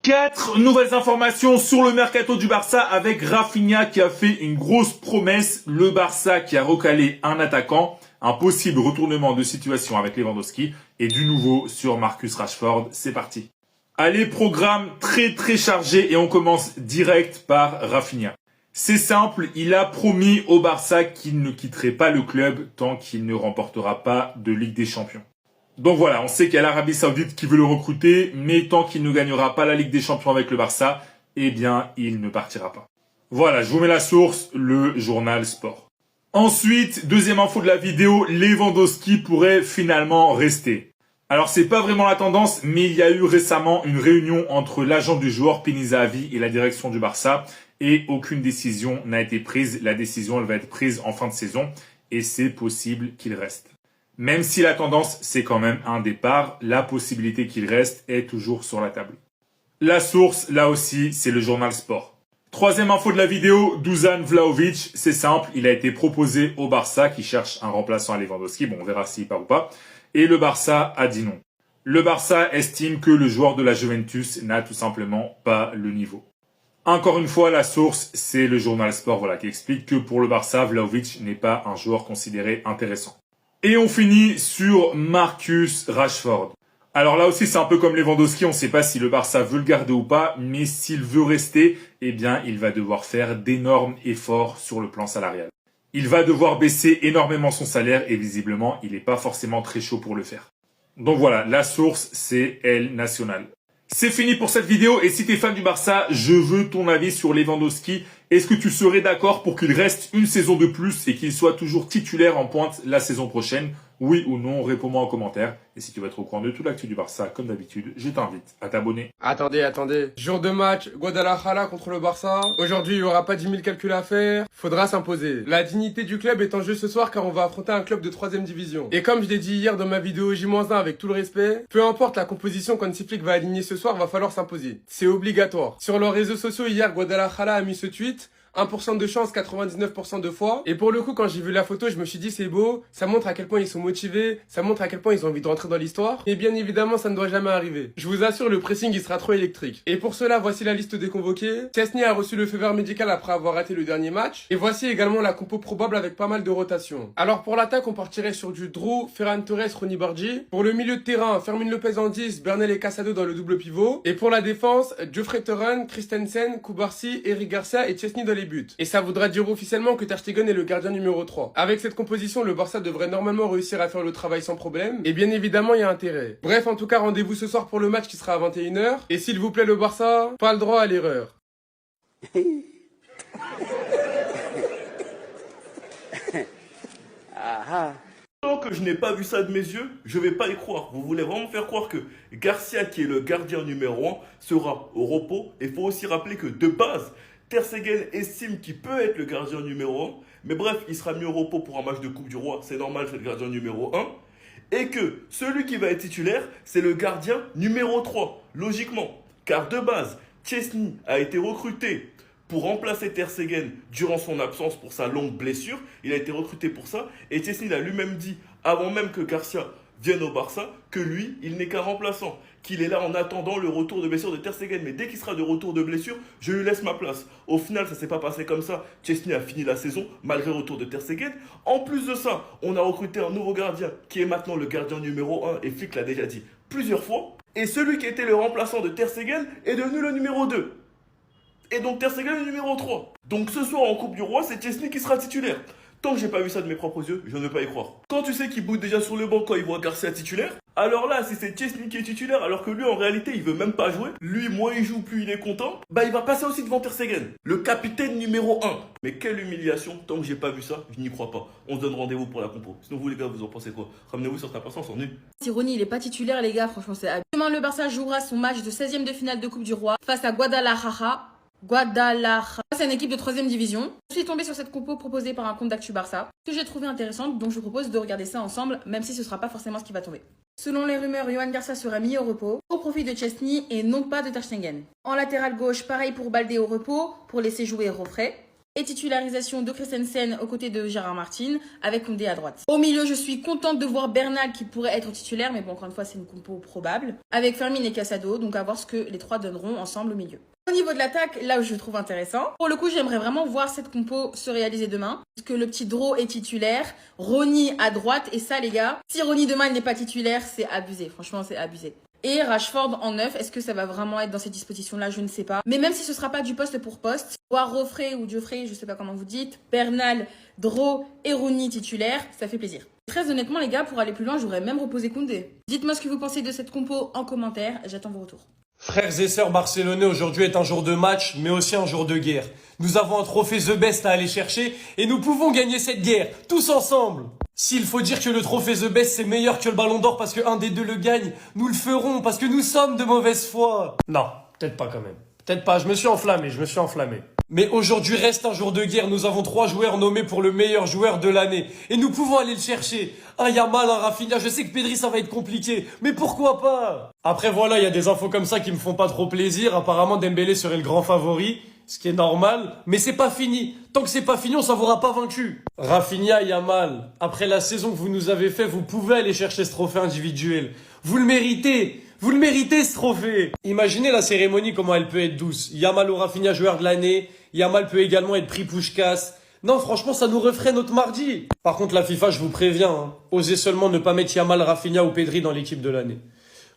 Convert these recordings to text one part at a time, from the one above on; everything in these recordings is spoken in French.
Quatre nouvelles informations sur le mercato du Barça avec Rafinha qui a fait une grosse promesse, le Barça qui a recalé un attaquant, un possible retournement de situation avec Lewandowski et du nouveau sur Marcus Rashford. C'est parti. Allez, programme très chargé et on commence direct par Rafinha. C'est simple, il a promis au Barça qu'il ne quitterait pas le club tant qu'il ne remportera pas de Ligue des Champions. Donc voilà, on sait qu'il y a l'Arabie Saoudite qui veut le recruter, mais tant qu'il ne gagnera pas la Ligue des Champions avec le Barça, eh bien, il ne partira pas. Voilà, je vous mets la source, le journal Sport. Ensuite, deuxième info de la vidéo, Lewandowski pourrait finalement rester. Alors, c'est pas vraiment la tendance, mais il y a eu récemment une réunion entre l'agent du joueur, Pini Zahavi, et la direction du Barça, et aucune décision n'a été prise. La décision, elle va être prise en fin de saison, et c'est possible qu'il reste. Même si la tendance, c'est quand même un départ, la possibilité qu'il reste est toujours sur la table. La source, là aussi, c'est le journal Sport. Troisième info de la vidéo, Dusan Vlahovic, c'est simple, il a été proposé au Barça qui cherche un remplaçant à Lewandowski, bon on verra s'il part ou pas, et le Barça a dit non. Le Barça estime que le joueur de la Juventus n'a tout simplement pas le niveau. Encore une fois, la source, c'est le journal Sport qui explique que pour le Barça, Vlahovic n'est pas un joueur considéré intéressant. Et on finit sur Marcus Rashford. Alors là aussi, c'est un peu comme Lewandowski, on ne sait pas si le Barça veut le garder ou pas, mais s'il veut rester, eh bien, il va devoir faire d'énormes efforts sur le plan salarial. Il va devoir baisser énormément son salaire et visiblement, il n'est pas forcément très chaud pour le faire. Donc voilà, la source, c'est El Nacional. C'est fini pour cette vidéo et si tu es fan du Barça, je veux ton avis sur Lewandowski. Est-ce que tu serais d'accord pour qu'il reste une saison de plus et qu'il soit toujours titulaire en pointe la saison prochaine? Oui ou non, réponds-moi en commentaire. Et si tu veux être au courant de toute l'actu du Barça, comme d'habitude, je t'invite à t'abonner. Attendez. Jour de match, Guadalajara contre le Barça. Aujourd'hui, il n'y aura pas 10 000 calculs à faire. Faudra s'imposer. La dignité du club est en jeu ce soir car on va affronter un club de 3ème division. Et comme je l'ai dit hier dans ma vidéo J-1 avec tout le respect, peu importe la composition qu'Hansi Flick va aligner ce soir, va falloir s'imposer. C'est obligatoire. Sur leurs réseaux sociaux, hier, Guadalajara a mis ce tweet. 1% de chance, 99% de fois. Et pour le coup, quand j'ai vu la photo, je me suis dit c'est beau, ça montre à quel point ils sont motivés, ça montre à quel point ils ont envie de rentrer dans l'histoire. Et bien évidemment, ça ne doit jamais arriver. Je vous assure, le pressing, il sera trop électrique. Et pour cela, voici la liste des convoqués. Chesney a reçu le feu vert médical après avoir raté le dernier match. Et voici également la compo probable avec pas mal de rotation. Alors pour l'attaque, on partirait sur du Drew, Ferran Torres, Ronny Bargi. Pour le milieu de terrain, Fermin Lopez en 10, Bernal et Casado dans le double pivot. Et pour la défense, Geoffrey Torren, Christensen, Kubarsi, Eric Garcia et Chesney dans les buts. Et ça voudra dire officiellement que Ter Stegen est le gardien numéro 3. Avec cette composition, le Barça devrait normalement réussir à faire le travail sans problème. Et bien évidemment, il y a intérêt. Bref, en tout cas, rendez-vous ce soir pour le match qui sera à 21 h. Et s'il vous plaît, le Barça, pas le droit à l'erreur. Tant que je n'ai pas vu ça de mes yeux, je vais pas y croire. Vous voulez vraiment faire croire que Garcia, qui est le gardien numéro 1, sera au repos. Et il faut aussi rappeler que de base, Ter Stegen estime qu'il peut être le gardien numéro 1. Mais bref, il sera mis au repos pour un match de Coupe du Roi. C'est normal, c'est le gardien numéro 1. Et que celui qui va être titulaire, c'est le gardien numéro 3. Logiquement. Car de base, Chesney a été recruté pour remplacer Ter Stegen durant son absence pour sa longue blessure. Il a été recruté pour ça. Et Chesney l'a lui-même dit, avant même que Garcia vienne au Barça, que lui, il n'est qu'un remplaçant. Qu'il est là en attendant le retour de blessure de Ter Stegen. Mais dès qu'il sera de retour de blessure, je lui laisse ma place. Au final, ça ne s'est pas passé comme ça. Chesney a fini la saison, malgré le retour de Ter Stegen. En plus de ça, on a recruté un nouveau gardien, qui est maintenant le gardien numéro 1. Et Flick l'a déjà dit plusieurs fois. Et celui qui était le remplaçant de Ter Stegen est devenu le numéro 2. Et donc Ter Stegen est le numéro 3. Donc ce soir en Coupe du Roi, c'est Chesney qui sera titulaire. Tant que j'ai pas vu ça de mes propres yeux, je ne veux pas y croire. Quand tu sais qu'il boude déjà sur le banc quand il voit Garcia titulaire, alors là, si c'est Chesney qui est titulaire, alors que lui en réalité il veut même pas jouer, lui moins il joue, plus il est content, bah il va passer aussi devant Ter Stegen, le capitaine numéro 1. Mais quelle humiliation, tant que j'ai pas vu ça, je n'y crois pas. On se donne rendez-vous pour la compo. Sinon vous les gars, vous en pensez quoi? Ramenez-vous sur ta patience, on s'ennuie. Si Ronny il est pas titulaire les gars, franchement c'est... Demain le Barça jouera son match de 16e de finale de Coupe du Roi face à Guadalajara. C'est une équipe de 3ème division. Je suis tombée sur cette compo proposée par un compte d'Actu Barça que j'ai trouvé intéressante, donc je vous propose de regarder ça ensemble, même si ce sera pas forcément ce qui va tomber. Selon les rumeurs, Johan Garcia sera mis au repos, au profit de Chesney et non pas de Ter Stegen. En latéral gauche, pareil pour Baldé au repos, pour laisser jouer Rofré. Et titularisation de Christensen aux côtés de Gérard Martin avec Koundé à droite. Au milieu, je suis contente de voir Bernal qui pourrait être titulaire, mais bon, encore une fois, c'est une compo probable. Avec Fermin et Casado, donc à voir ce que les trois donneront ensemble au milieu. Au niveau de l'attaque, là où je le trouve intéressant, pour le coup, j'aimerais vraiment voir cette compo se réaliser demain. Parce que le petit Draw est titulaire, Ronny à droite, et ça les gars, si Ronny demain il n'est pas titulaire, c'est abusé, franchement c'est abusé. Et Rashford en 9, est-ce que ça va vraiment être dans ces dispositions-là? Je ne sais pas. Mais même si ce sera pas du poste pour poste, voir Roffrey ou Geoffrey, je sais pas comment vous dites, Bernal, Draw et Rooney titulaires, ça fait plaisir. Très honnêtement les gars, pour aller plus loin, j'aurais même reposé Koundé. Dites-moi ce que vous pensez de cette compo en commentaire, j'attends vos retours. Frères et sœurs barcelonais, aujourd'hui est un jour de match, mais aussi un jour de guerre. Nous avons un trophée The Best à aller chercher et nous pouvons gagner cette guerre, tous ensemble. S'il faut dire que le trophée The Best c'est meilleur que le Ballon d'Or parce qu'un des deux le gagne, nous le ferons parce que nous sommes de mauvaise foi. Non, peut-être pas quand même. Peut-être pas, je me suis enflammé. Mais aujourd'hui reste un jour de guerre, nous avons 3 joueurs nommés pour le meilleur joueur de l'année. Et nous pouvons aller le chercher. Un Yamal, un Rafinha, je sais que Pedri ça va être compliqué, mais pourquoi pas? Après voilà, il y a des infos comme ça qui me font pas trop plaisir. Apparemment Dembélé serait le grand favori, ce qui est normal, mais c'est pas fini. Tant que c'est pas fini, on s'en sera pas vaincu. Rafinha, Yamal, après la saison que vous nous avez fait, vous pouvez aller chercher ce trophée individuel. Vous le méritez. Vous le méritez ce trophée. Imaginez la cérémonie, comment elle peut être douce. Yamal ou Rafinha joueur de l'année. Yamal peut également être pris Puskás. Non, franchement, ça nous referait notre mardi. Par contre, la FIFA, je vous préviens, hein, osez seulement ne pas mettre Yamal, Rafinha ou Pedri dans l'équipe de l'année.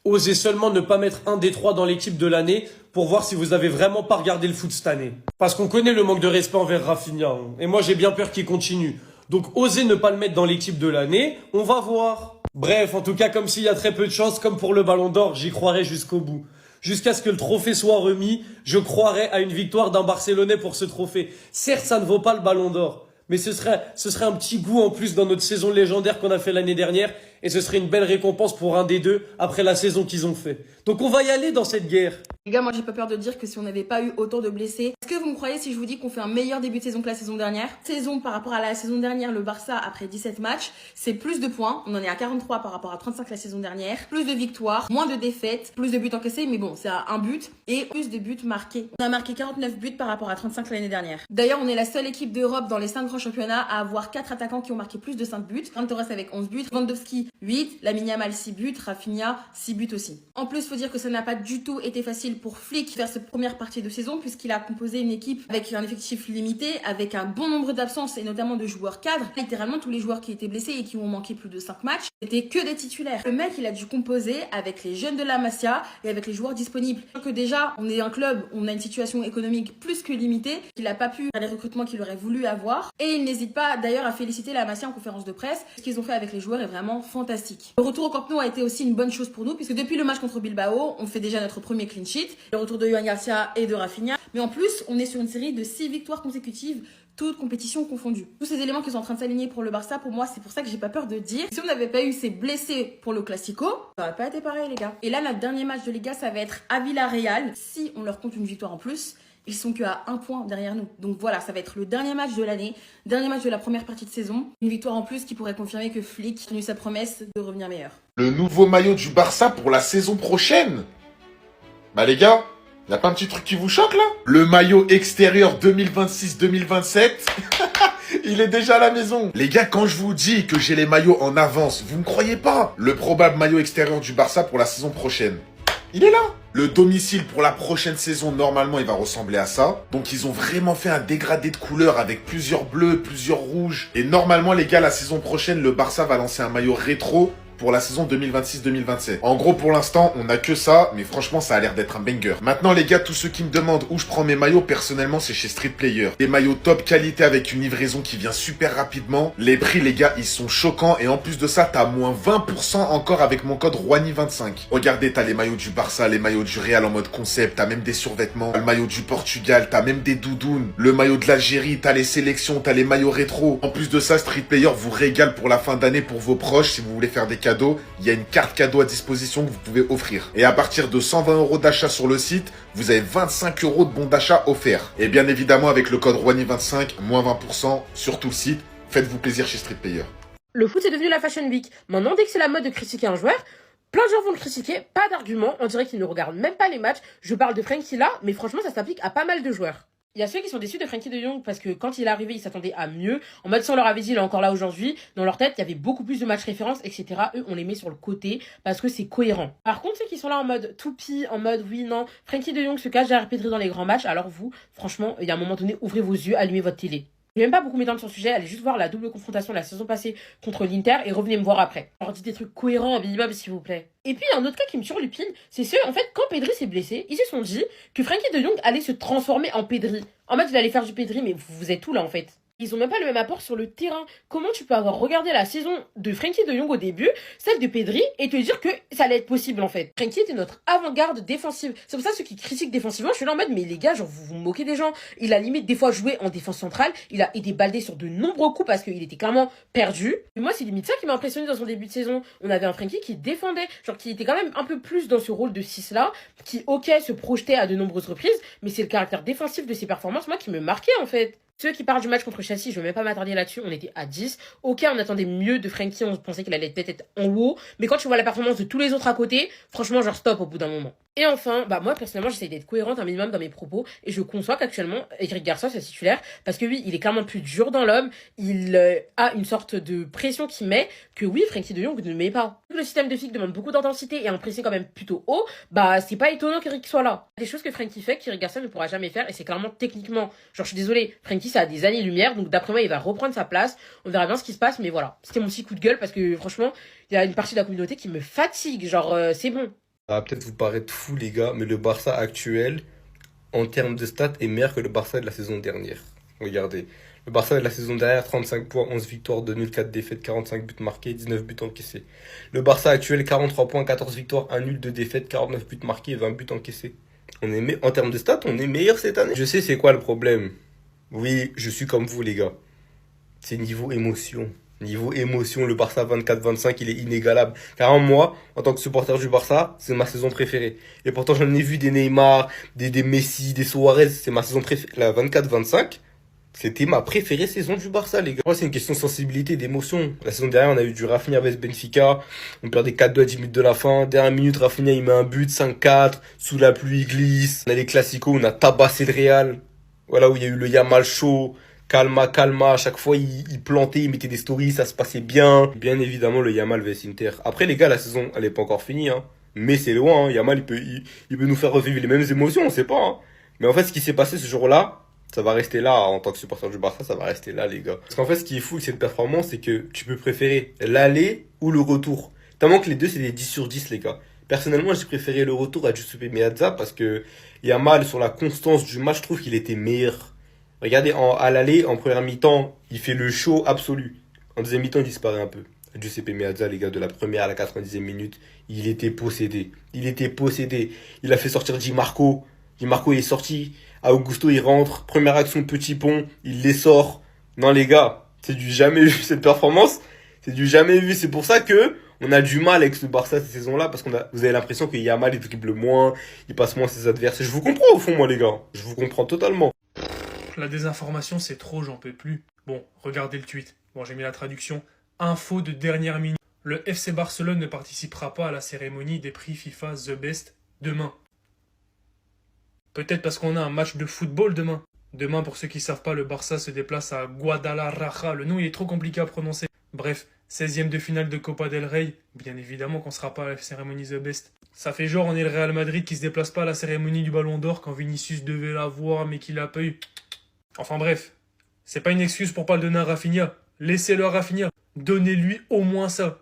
Osez seulement ne pas mettre un des 3 dans l'équipe de l'année pour voir si vous avez vraiment pas regardé le foot cette année. Parce qu'on connaît le manque de respect envers Rafinha. Hein, et moi, j'ai bien peur qu'il continue. Donc, osez ne pas le mettre dans l'équipe de l'année. On va voir. Bref, en tout cas, comme s'il y a très peu de chance, comme pour le Ballon d'Or, j'y croirai jusqu'au bout. Jusqu'à ce que le trophée soit remis, je croirai à une victoire d'un Barcelonais pour ce trophée. Certes, ça ne vaut pas le Ballon d'Or, mais ce serait un petit goût en plus dans notre saison légendaire qu'on a fait l'année dernière, et ce serait une belle récompense pour un des deux après la saison qu'ils ont fait. Donc on va y aller dans cette guerre. Les gars, moi j'ai pas peur de dire que si on n'avait pas eu autant de blessés, est-ce que vous me croyez si je vous dis qu'on fait un meilleur début de saison que la saison dernière? Saison par rapport à la saison dernière, le Barça après 17 matchs, c'est plus de points, on en est à 43 par rapport à 35 la saison dernière, plus de victoires, moins de défaites, plus de buts encaissés, mais bon, c'est à un but, et plus de buts marqués. On a marqué 49 buts par rapport à 35 l'année dernière. D'ailleurs, on est la seule équipe d'Europe dans les 5 grands championnats à avoir 4 attaquants qui ont marqué plus de 5 buts. Ferran Torres avec 11 buts, Lewandowski 8, Lamine Yamal 6 buts, Rafinha 6 buts aussi. En plus, faut dire que ça n'a pas du tout été facile pour Flick faire cette première partie de saison puisqu'il a composé une équipe avec un effectif limité, avec un bon nombre d'absences et notamment de joueurs cadres. Littéralement, tous les joueurs qui étaient blessés et qui ont manqué plus de 5 matchs, c'était que des titulaires. Le mec, il a dû composer avec les jeunes de la Masia et avec les joueurs disponibles. Que déjà, on est un club, on a une situation économique plus que limitée, qu'il n'a pas pu faire les recrutements qu'il aurait voulu avoir. Et il n'hésite pas d'ailleurs à féliciter la Masia en conférence de presse. Ce qu'ils ont fait avec les joueurs est vraiment fantastique. Le retour au Camp Nou a été aussi une bonne chose pour nous puisque depuis le match contre Bilbao, on fait déjà notre premier clean sheet. Le retour de Yohan Garcia et de Rafinha. Mais en plus, on est sur une série de 6 victoires consécutives, toutes compétitions confondues. Tous ces éléments qui sont en train de s'aligner pour le Barça, pour moi, c'est pour ça que j'ai pas peur de dire. Si on n'avait pas eu ces blessés pour le Classico, ça aurait pas été pareil, les gars. Et là, notre dernier match de Liga, ça va être à Villarreal. Si on leur compte une victoire en plus, ils sont qu'à 1 point derrière nous. Donc voilà, ça va être le dernier match de l'année, dernier match de la première partie de saison. Une victoire en plus qui pourrait confirmer que Flick a tenu sa promesse de revenir meilleur. Le nouveau maillot du Barça pour la saison prochaine? Bah les gars, y a pas un petit truc qui vous choque là? Le maillot extérieur 2026-2027, il est déjà à la maison. Les gars, quand je vous dis que j'ai les maillots en avance, vous me croyez pas? Le probable maillot extérieur du Barça pour la saison prochaine, il est là. Le domicile pour la prochaine saison, normalement, il va ressembler à ça. Donc, ils ont vraiment fait un dégradé de couleurs avec plusieurs bleus, plusieurs rouges. Et normalement, les gars, la saison prochaine, le Barça va lancer un maillot rétro pour la saison 2026-2027. En gros, pour l'instant, on n'a que ça, mais franchement, ça a l'air d'être un banger. Maintenant, les gars, tous ceux qui me demandent où je prends mes maillots, personnellement, c'est chez Street Player. Des maillots top qualité avec une livraison qui vient super rapidement. Les prix, les gars, ils sont choquants. Et en plus de ça, t'as moins 20% encore avec mon code Rouhani25. Regardez, t'as les maillots du Barça, les maillots du Real en mode concept, t'as même des survêtements, t'as le maillot du Portugal, t'as même des doudounes, le maillot de l'Algérie, t'as les sélections, t'as les maillots rétro. En plus de ça, Street Player vous régale pour la fin d'année pour vos proches si vous voulez faire des cadeaux. Il y a une carte cadeau à disposition que vous pouvez offrir. Et à partir de 120 € d'achat sur le site, vous avez 25 € de bons d'achat offerts. Et bien évidemment, avec le code Rouhani25, moins 20% sur tout le site. Faites-vous plaisir chez Street Player. Le foot est devenu la Fashion Week. Maintenant, dès que c'est la mode de critiquer un joueur, plein de gens vont le critiquer, pas d'argument, on dirait qu'ils ne regardent même pas les matchs. Je parle de Frenkie là, mais franchement ça s'applique à pas mal de joueurs. Il y a ceux qui sont déçus de Frenkie de Jong parce que quand il est arrivé, ils s'attendaient à mieux. En mode, si on leur avait dit, il est encore là aujourd'hui, dans leur tête, il y avait beaucoup plus de matchs références, etc. Eux, on les met sur le côté parce que c'est cohérent. Par contre, ceux qui sont là en mode toupie, en mode oui, non, Frenkie de Jong se cache derrière Pedri dans les grands matchs, alors vous, franchement, il y a un moment donné, ouvrez vos yeux, allumez votre télé. Je vais même pas beaucoup m'étendre sur le sujet, allez juste voir la double confrontation de la saison passée contre l'Inter et revenez me voir après. Alors dites des trucs cohérents, un minimum s'il vous plaît. Et puis un autre cas qui me surlupine, c'est ceux, en fait, quand Pedri s'est blessé, ils se sont dit que Frenkie de Jong allait se transformer en Pedri. En mode, il allait faire du Pedri, mais vous êtes où là en fait? Ils ont même pas le même apport sur le terrain. Comment tu peux avoir regardé la saison de Frenkie de Jong au début, celle de Pedri, et te dire que ça allait être possible en fait? Frenkie était notre avant-garde défensive. C'est pour ça ceux qui critiquent défensivement, je suis là en mode, mais les gars, genre vous vous moquez des gens. Il a limite des fois joué en défense centrale, il a été baldé sur de nombreux coups parce qu'il était clairement perdu. Et moi, c'est limite ça qui m'a impressionné dans son début de saison. On avait un Frenkie qui défendait, genre qui était quand même un peu plus dans ce rôle de 6 là, qui ok se projetait à de nombreuses reprises, mais c'est le caractère défensif de ses performances, moi, qui me marquait en fait. Ceux qui parlent du match contre Chelsea, je vais même pas m'attarder là-dessus, on était à 10. Ok, on attendait mieux de Frenkie, on pensait qu'il allait peut-être être en haut, mais quand tu vois la performance de tous les autres à côté, franchement, genre stop au bout d'un moment. Et enfin, bah moi personnellement, j'essaie d'être cohérente un minimum dans mes propos, et je conçois qu'actuellement, Eric Garcia c'est titulaire, parce que oui, il est clairement plus dur dans l'homme, il a une sorte de pression qui met, que oui, Frenkie de Jong ne met pas. Le système de FIC demande beaucoup d'intensité et un pressing quand même plutôt haut, bah c'est pas étonnant qu'Eric soit là. Des choses que Frenkie fait, qu'Eric Garcia ne pourra jamais faire, et c'est clairement techniquement, genre je suis désolée, Frenkie ça a des années-lumière, donc d'après moi il va reprendre sa place, on verra bien ce qui se passe, mais voilà, c'était mon petit coup de gueule, parce que franchement, il y a une partie de la communauté qui me fatigue, genre c'est bon. Ça va peut-être vous paraître fou, les gars, mais le Barça actuel, en termes de stats, est meilleur que le Barça de la saison dernière. Regardez. Le Barça de la saison dernière, 35 points, 11 victoires, 2 nuls, 4 défaites, 45 buts marqués, 19 buts encaissés. Le Barça actuel, 43 points, 14 victoires, 1 nul, 2 défaites, 49 buts marqués et 20 buts encaissés. En termes de stats, on est meilleur cette année. Je sais c'est quoi le problème. Oui, je suis comme vous, les gars. C'est niveau émotion. Niveau émotion, le Barça 24-25, il est inégalable. Car moi, en tant que supporter du Barça, c'est ma saison préférée. Et pourtant, j'en ai vu des Neymar, des Messi, des Suarez. C'est ma saison préférée. La 24-25, c'était ma préférée saison du Barça, les gars. Moi, c'est une question de sensibilité, d'émotion. La saison dernière, on a eu du Rafinha vs Benfica. On perdait 4-2 à 10 minutes de la fin. Dernière minute, Rafinha, il met un but, 5-4. Sous la pluie, il glisse. On a les classicos, on a tabassé le Real. Voilà où il y a eu le Yamal Show. Calma, calma, à chaque fois il plantait, il mettait des stories, ça se passait bien. Bien évidemment le Yamal vs Inter. Après les gars, la saison elle est pas encore finie, hein. Mais c'est loin, hein. Yamal il peut nous faire revivre les mêmes émotions, on sait pas. Hein. Mais en fait ce qui s'est passé ce jour-là, ça va rester là, en tant que supporter du Barça, ça va rester là les gars. Parce qu'en fait ce qui est fou avec cette performance, c'est que tu peux préférer l'aller ou le retour. Tellement que les deux c'est des 10 sur 10 les gars. Personnellement j'ai préféré le retour à Giuseppe Meazza parce que Yamal sur la constance du match, je trouve qu'il était meilleur. Regardez, à l'aller, en première mi-temps, il fait le show absolu. En deuxième mi-temps, il disparaît un peu. Giuseppe Meazza, les gars, de la première à la 90e minute, il était possédé. Il était possédé. Il a fait sortir Di Marco. Di Marco, il est sorti. Augusto, il rentre. Première action, petit pont. Il les sort. Non, les gars, c'est du jamais vu, cette performance. C'est du jamais vu. C'est pour ça que on a du mal avec ce Barça cette saison-là, parce vous avez l'impression que Yamal, il dribble moins, il passe moins ses adversaires. Je vous comprends au fond, moi, les gars. Je vous comprends totalement. La désinformation, c'est trop, j'en peux plus. Bon, regardez le tweet. Bon, j'ai mis la traduction. Info de dernière minute. Le FC Barcelone ne participera pas à la cérémonie des prix FIFA The Best demain. Peut-être parce qu'on a un match de football demain. Demain, pour ceux qui savent pas, le Barça se déplace à Guadalajara. Le nom, il est trop compliqué à prononcer. Bref, 16e de finale de Copa del Rey. Bien évidemment qu'on sera pas à la cérémonie The Best. Ça fait genre, on est le Real Madrid qui se déplace pas à la cérémonie du Ballon d'Or quand Vinicius devait la voir, mais qu'il a pas eu. Enfin bref, c'est pas une excuse pour pas le donner à Rafinha. Laissez-le à Rafinha. Donnez-lui au moins ça.